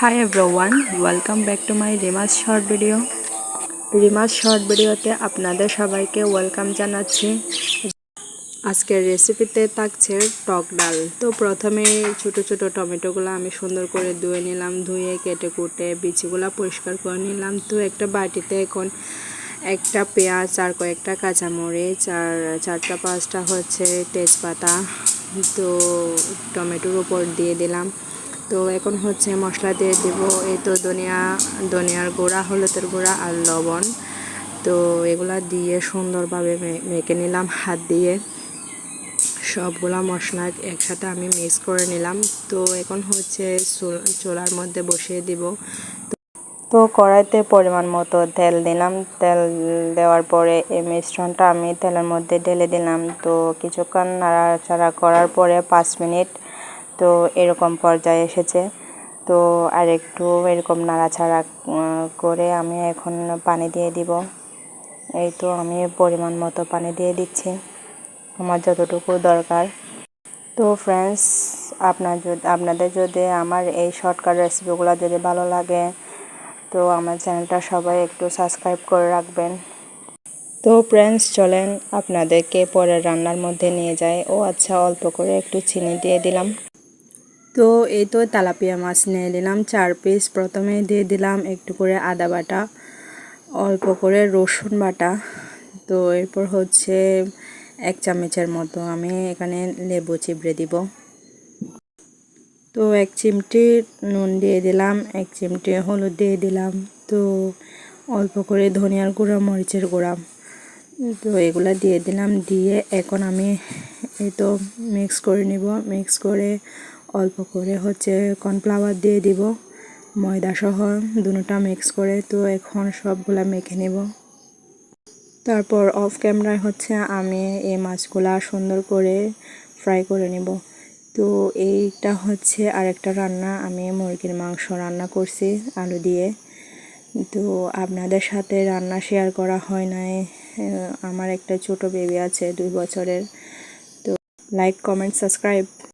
Hi everyone, welcome back to my Rima's short video. রিমাস short ভিডিওতে আপনাদের সবাইকে welcome জানাচ্ছি। আজকের রেসিপিতে থাকছে টক ডাল। তো প্রথমে ছোট ছোট টমেটোগুলো আমি সুন্দর করে ধুয়ে নিলাম, ধুয়ে কেটে কুটে বিচিগুলো পরিষ্কার করে নিলাম। তো একটা বাটিতে এখন একটা পেঁয়াজ আর কয়েকটা কাঁচামরিচ আর চারটা পাঁচটা হচ্ছে তেজপাতা তো টমেটোর উপর দিয়ে দিলাম। তো এখন হচ্ছে মশলা দিয়ে দেব, এই তো ধনিয়ার গুঁড়া, হলুদের গুঁড়া আর লবণ। তো এগুলা দিয়ে সুন্দরভাবে মেখে নিলাম হাত দিয়ে। সবগুলা মশলা একসাথে আমি মিক্স করে নিলাম। তো এখন হচ্ছে চুলার মধ্যে বসিয়ে দিব। তো কড়াইতে পরিমাণ মতো তেল দিলাম। তেল দেওয়ার পরে এই মিশ্রণটা আমি তেলের মধ্যে ঢেলে দিলাম। তো কিছুক্ষণ নাড়াচাড়া করার পরে 5 মিনিট তো এরকম পর্যায়ে এসেছে। তো আর একটু এরকম নাড়াচাড়া করে আমি এখন পানি দিয়ে দিব। এই তো আমি পরিমাণ মতো পানি দিয়ে দিচ্ছি, আমার যতটুকু দরকার। তো ফ্রেন্ডস, আপনাদের যদি আমার এই শর্টকাট রেসিপিগুলো যদি ভালো লাগে তো আমার চ্যানেলটা সবাই একটু সাবস্ক্রাইব করে রাখবেন। তো ফ্রেন্ডস, চলেন আপনাদেরকে পরে রান্নার মধ্যে নিয়ে যাই। ও আচ্ছা, অল্প করে একটু চিনি দিয়ে দিলাম। তো এই তো তেলাপিয়া মাছ নিয়ে নিলাম 4 পিস। প্রথমে দিয়ে দিলাম একটু করে আদা বাটা, অল্প করে রসুন বাটা। তো এরপর হচ্ছে 1 চামচের মতো আমি এখানে লেবু চিপড়ে দিব। তো 1 চিমটি নুন দিয়ে দিলাম, 1 চিমটি হলুদ দিয়ে দিলাম। তো অল্প করে ধনিয়ার গুঁড়া, মরিচের গুঁড়া, তো এগুলা দিয়ে দিলাম। দিয়ে এখন আমি এই তো মিক্স করে নিব। মিক্স করে অল্প করে হচ্ছে কর্নফ্লাওয়ার দিয়ে দিব, ময়দা সহ দুটোটা মিক্স করে। তো এখন সবগুলা মেখে নেব। তারপর অফ ক্যামেরায় হচ্ছে আমি এই মাছগুলা সুন্দর করে ফ্রাই করে নেব। তো এইটা হচ্ছে আরেকটা রান্না, আমি মুরগির মাংস রান্না করছি আলু দিয়ে। তো আপনাদের সাথে রান্না শেয়ার করা হয় নাই। আমার একটা ছোট বেবি আছে 2 বছরের। তো লাইক, কমেন্ট, সাবস্ক্রাইব।